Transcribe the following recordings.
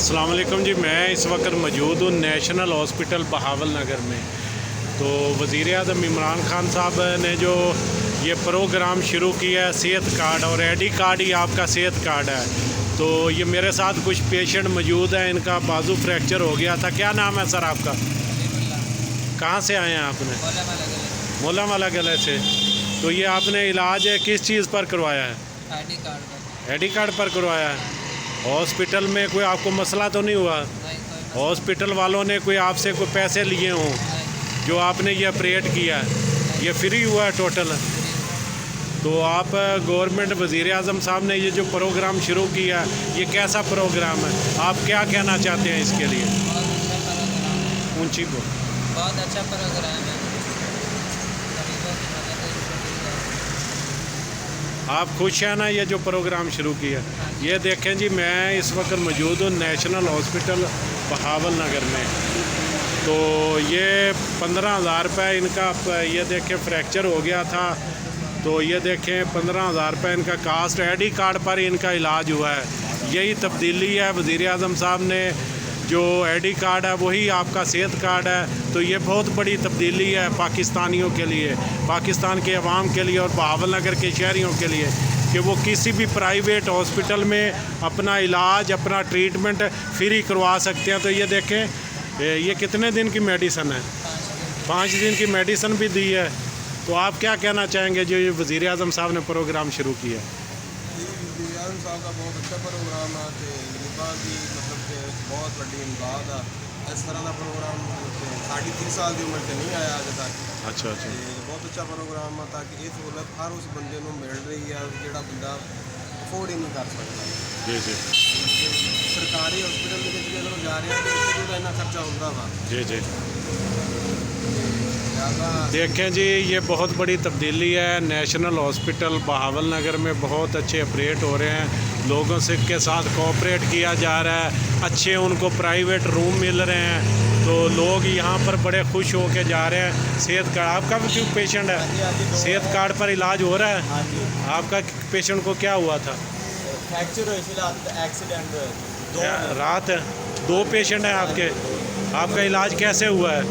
अस्सलाम वालेकुम जी। मैं इस वक्त मौजूद हूँ नेशनल हॉस्पिटल बहावल नगर में। तो वज़ीर आज़म इमरान खान साहब ने जो ये प्रोग्राम शुरू किया है सेहत कार्ड, और आईडी कार्ड ही आपका सेहत कार्ड है। तो ये मेरे साथ कुछ पेशेंट मौजूद हैं, इनका बाजू फ्रैक्चर हो गया था। क्या नाम है सर आपका? कहाँ से आए हैं आपने? मोला वाला गले से। तो ये आपने इलाज किस चीज़ पर करवाया है? आईडी कार्ड पर। आईडी कार्ड पर करवाया है। हॉस्पिटल में कोई आपको मसला तो नहीं हुआ? हॉस्पिटल वालों ने कोई आपसे कोई पैसे लिए हों जो आपने ये ऑपरेट किया है? ये फ्री हुआ है टोटल? तो आप गवर्नमेंट वज़ीर आज़म साहब ने ये जो प्रोग्राम शुरू किया है, ये कैसा प्रोग्राम है? आप क्या कहना चाहते हैं इसके लिए? ऊंची को बहुत अच्छा प्रोग्राम है। आप खुश हैं ना ये जो प्रोग्राम शुरू किया? ये देखें जी, मैं इस वक्त मौजूद हूँ नेशनल हॉस्पिटल बहावल नगर में। तो ये 15,000 रुपये इनका, ये देखें फ्रैक्चर हो गया था। तो ये देखें 15,000 रुपये इनका कास्ट, आईडी कार्ड पर ही इनका इलाज हुआ है। यही तब्दीली है वज़ीर आज़म साहब ने, जो आईडी कार्ड है वही आपका सेहत कार्ड है। तो ये बहुत बड़ी तब्दीली है पाकिस्तानियों के लिए, पाकिस्तान के अवाम के लिए और बहावल नगर के शहरियों के लिए, कि वो किसी भी प्राइवेट हॉस्पिटल में अपना इलाज, अपना ट्रीटमेंट फ्री करवा सकते हैं। तो ये देखें, ये कितने दिन की मेडिसन है? 5 दिन की मेडिसन भी दी है। तो आप क्या कहना चाहेंगे जो ये वज़ीर आज़म साहब ने प्रोग्राम शुरू किया? वज़ीर आज़म साहब का बहुत अच्छा प्रोग्राम है तो गरीबां की मतलब कि बहुत बड़ी इमदाद है। इस तरह का प्रोग्राम 3.5 साल की उम्र से नहीं आया अज तक। अच्छा अच्छा। बहुत अच्छा प्रोग्राम है ताकि ये सहूलत हर उस बंदे को मिल रही है जोड़ा बंदा अफोर्ड ही नहीं कर सकता। जी जी। सरकारी हॉस्पिटल में जो जा रहे हैं तो उसका इतना खर्चा होता वा। जी जी। देखें जी, ये बहुत बड़ी तब्दीली है। नेशनल हॉस्पिटल बहावल नगर में बहुत अच्छे ऑपरेट हो रहे हैं, लोगों से के साथ कोऑपरेट किया जा रहा है, अच्छे उनको प्राइवेट रूम मिल रहे हैं। तो लोग यहाँ पर बड़े खुश हो के जा रहे हैं। सेहत कार्ड आपका भी क्यों पेशेंट है? सेहत कार्ड पर इलाज हो रहा है? आपका पेशेंट को क्या हुआ था? फ्रैक्चर एक्सीडेंट रात 2 पेशेंट हैं आपके। आपका इलाज कैसे हुआ है?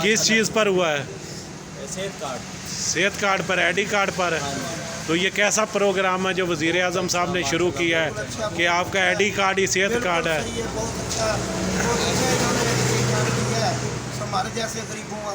किस चीज़ पर हुआ है? सेहत कार्ड पर, आईडी कार्ड पर। तो ये कैसा प्रोग्राम है जो वज़ीर आज़म साहब ने शुरू किया है कि आपका आईडी कार्ड ही सेहत कार्ड है? हमारे जैसे